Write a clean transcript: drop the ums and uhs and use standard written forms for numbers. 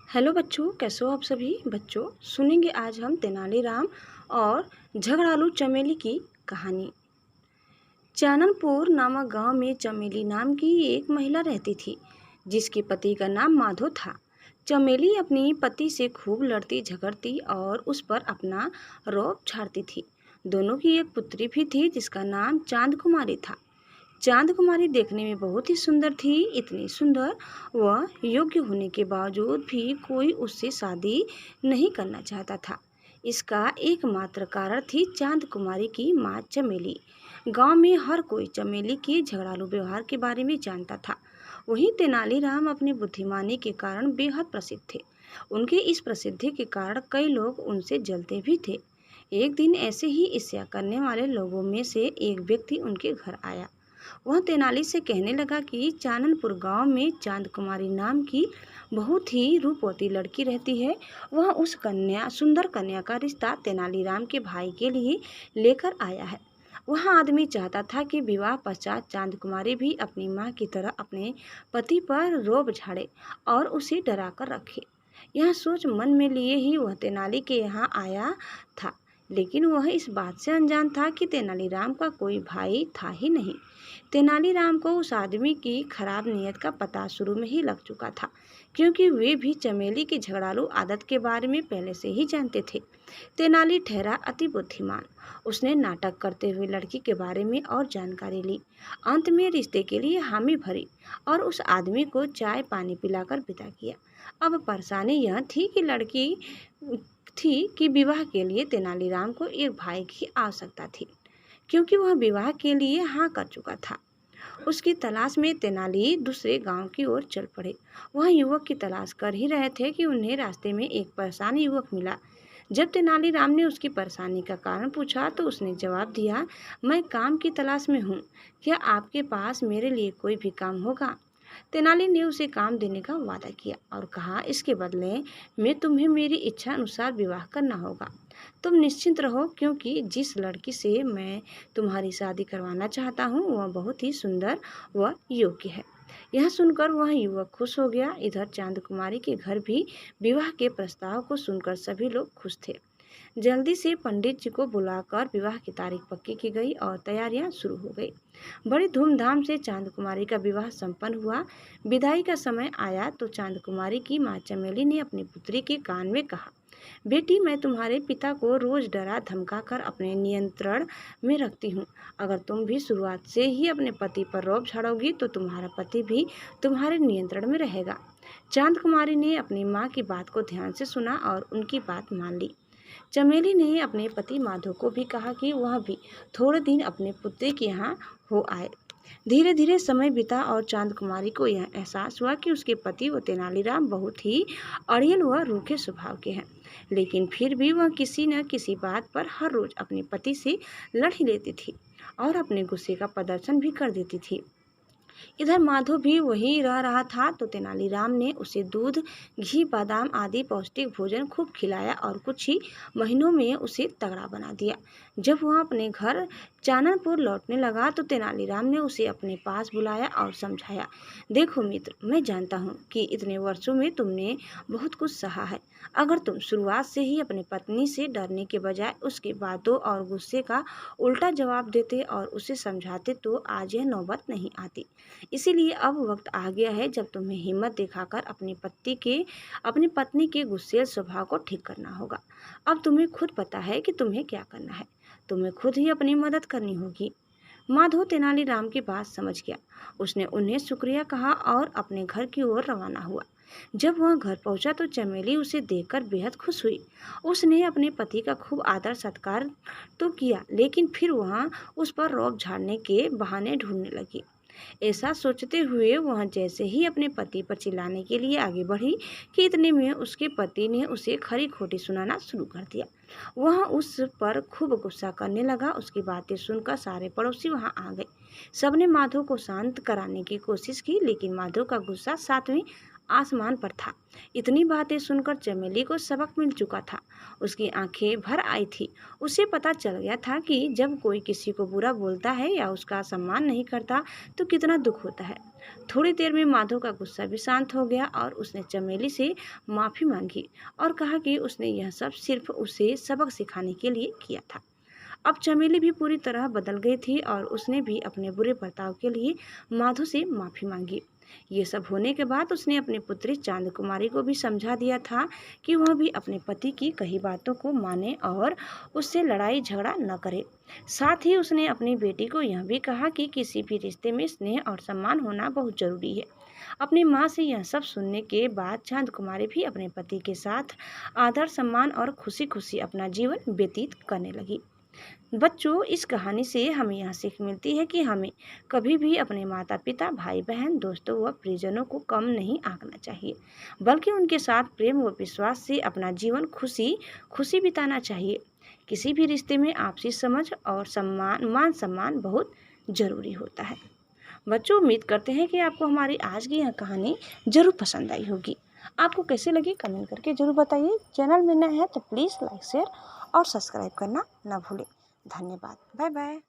Hello बच्चों, कैसे हो आप सभी बच्चों। सुनेंगे आज हम तेनालीराम और झगड़ालू चमेली की कहानी। चाननपुर नामक गांव में चमेली नाम की एक महिला रहती थी, जिसके पति का नाम माधो था। चमेली अपनी पति से खूब लड़ती झगड़ती और उस पर अपना रौब झाड़ती थी। दोनों की एक पुत्री भी थी, जिसका नाम चांद कुमारी था। चांद कुमारी देखने में बहुत ही सुंदर थी, इतनी सुंदर वह योग्य होने के बावजूद भी कोई उससे शादी नहीं करना चाहता था। इसका एकमात्र कारण थी चांद कुमारी की माँ चमेली। गांव में हर कोई चमेली के झगड़ालू व्यवहार के बारे में जानता था। वहीं तेनालीराम अपनी बुद्धिमानी के कारण बेहद प्रसिद्ध थे। उनके इस प्रसिद्धि के कारण कई लोग उनसे जलते भी थे। एक दिन ऐसे ही ईर्ष्या करने वाले लोगों में से एक व्यक्ति उनके घर आया। वह तेनाली से कहने लगा कि चाननपुर गांव में चांद कुमारी नाम की बहुत ही रूपवती लड़की रहती है। वह उस सुंदर कन्या का रिश्ता तेनालीराम के भाई के लिए लेकर आया है। वह आदमी चाहता था कि विवाह पश्चात चांद कुमारी भी अपनी माँ की तरह अपने पति पर रोब झाड़े और उसे डरा कर रखे। यह सोच मन में लिए ही वह तेनाली के यहाँ आया था, लेकिन वह इस बात से अनजान था कि तेनालीराम का कोई भाई था ही नहीं। तेनालीराम को उस आदमी की खराब नीयत का पता शुरू में ही लग चुका था, क्योंकि वे भी चमेली की झगड़ालू आदत के बारे में पहले से ही जानते थे। तेनाली ठहरा अति बुद्धिमान। उसने नाटक करते हुए लड़की के बारे में और जानकारी ली। अंत में रिश्ते के लिए हामी भरी और उस आदमी को चाय पानी पिलाकर विदा किया। अब परेशानी यह थी कि विवाह के लिए तेनालीराम को एक भाई की आवश्यकता थी, क्योंकि वह विवाह के लिए हाँ कर चुका था। उसकी तलाश में तेनाली दूसरे गांव की ओर चल पड़े। वह युवक की तलाश कर ही रहे थे कि उन्हें रास्ते में एक परेशान युवक मिला। जब तेनालीराम ने उसकी परेशानी का कारण पूछा तो उसने जवाब दिया, मैं काम की तलाश में हूँ, क्या आपके पास मेरे लिए कोई भी काम होगा। तेनाली ने उसे काम देने का वादा किया और कहा, इसके बदले में तुम्हें मेरी इच्छा अनुसार विवाह करना होगा। तुम निश्चिंत रहो, क्योंकि जिस लड़की से मैं तुम्हारी शादी करवाना चाहता हूँ वह बहुत ही सुंदर व योग्य है। यह सुनकर वह युवक खुश हो गया। इधर चांद कुमारी के घर भी विवाह के प्रस्ताव को सुनकर सभी लोग खुश थे। जल्दी से पंडित जी को बुलाकर विवाह की तारीख पक्की की गई और तैयारियां शुरू हो गई। बड़ी धूमधाम से चांद कुमारी का विवाह संपन्न हुआ। विदाई का समय आया तो चांद कुमारी की माँ चमेली ने अपनी पुत्री के कान में कहा, बेटी, मैं तुम्हारे पिता को रोज डरा धमका कर अपने नियंत्रण में रखती हूँ। अगर तुम भी शुरुआत से ही अपने पति पर रौब झाड़ोगी तो तुम्हारा पति भी तुम्हारे नियंत्रण में रहेगा। चांद कुमारी ने अपनी माँ की बात को ध्यान से सुना और उनकी बात मान ली। चमेली ने अपने पति माधव को भी कहा कि वह भी थोड़े दिन अपने पुत्री के यहाँ हो आए। धीरे धीरे समय बीता और चांद कुमारी को यह एहसास हुआ कि उसके पति व तेनालीराम बहुत ही अड़ियल व रूखे स्वभाव के हैं, लेकिन फिर भी वह किसी न किसी बात पर हर रोज अपने पति से लड़ ही लेती थी और अपने गुस्से का प्रदर्शन भी कर देती थी। इधर माधव भी वहीं रह रहा था तो तेनालीराम ने उसे दूध, घी, बादाम आदि पौष्टिक भोजन खूब खिलाया और कुछ ही महीनों में उसे तगड़ा बना दिया। जब वह अपने घर चाननपुर लौटने लगा तो तेनालीराम ने उसे अपने पास बुलाया और समझाया, देखो मित्र, मैं जानता हूँ कि इतने वर्षों में तुमने बहुत कुछ सहा है। अगर तुम शुरुआत से ही अपनी पत्नी से डरने के बजाय उसकी बातों और गुस्से का उल्टा जवाब देते और उसे समझाते तो आज यह नौबत नहीं आती। इसीलिए अब वक्त आ गया है जब तुम्हें हिम्मत दिखाकर अपनी पत्नी के गुस्सैल स्वभाव को ठीक करना होगा। अब तुम्हें खुद पता है कि तुम्हें क्या करना है। तुम्हें खुद ही अपनी मदद करनी होगी। माधव तेनालीराम की बात समझ गया। उसने उन्हें शुक्रिया कहा और अपने घर की ओर रवाना हुआ। जब वह घर पहुंचा तो चमेली उसे देखकर बेहद खुश हुई। उसने अपने पति का खूब आदर सत्कार तो किया, लेकिन फिर वह उस पर रौब झाड़ने के बहाने ढूंढने लगी। ऐसा सोचते हुए वह जैसे ही अपने पति पर चिल्लाने के लिए आगे बढ़ी कि इतने में उसके पति ने उसे खरी खोटी सुनाना शुरू कर दिया। वह उस पर खूब गुस्सा करने लगा। उसकी बातें सुनकर सारे पड़ोसी वहां आ गए। सबने माधव को शांत कराने की कोशिश की, लेकिन माधव का गुस्सा सातवें आसमान पर था। इतनी बातें सुनकर चमेली को सबक मिल चुका था। उसकी आंखें भर आई थी। उसे पता चल गया था कि जब कोई किसी को बुरा बोलता है या उसका सम्मान नहीं करता तो कितना दुख होता है। थोड़ी देर में माधव का गुस्सा भी शांत हो गया और उसने चमेली से माफ़ी मांगी और कहा कि उसने यह सब सिर्फ उसे सबक सिखाने के लिए किया था। अब चमेली भी पूरी तरह बदल गई थी और उसने भी अपने बुरे बर्ताव के लिए माधव से माफ़ी मांगी। ये सब होने के बाद उसने अपनी पुत्री चांद कुमारी को भी समझा दिया था कि वह भी अपने पति की कही बातों को माने और उससे लड़ाई झगड़ा न करे। साथ ही उसने अपनी बेटी को यह भी कहा कि किसी भी रिश्ते में स्नेह और सम्मान होना बहुत जरूरी है। अपनी माँ से यह सब सुनने के बाद चांद कुमारी भी अपने पति के साथ आदर सम्मान और खुशी खुशी अपना जीवन व्यतीत करने लगी। बच्चों, इस कहानी से हमें यह सीख मिलती है कि हमें कभी भी अपने माता पिता, भाई बहन, दोस्तों व परिजनों को कम नहीं आंकना चाहिए, बल्कि उनके साथ प्रेम व विश्वास से अपना जीवन खुशी खुशी बिताना चाहिए। किसी भी रिश्ते में आपसी समझ और मान सम्मान बहुत जरूरी होता है। बच्चों, उम्मीद करते हैं कि आपको हमारी आज की यह कहानी जरूर पसंद आई होगी। आपको कैसे लगी कमेंट करके जरूर बताइए। चैनल में नया है तो प्लीज़ लाइक शेयर और सब्सक्राइब करना ना भूलें। धन्यवाद। बाय बाय।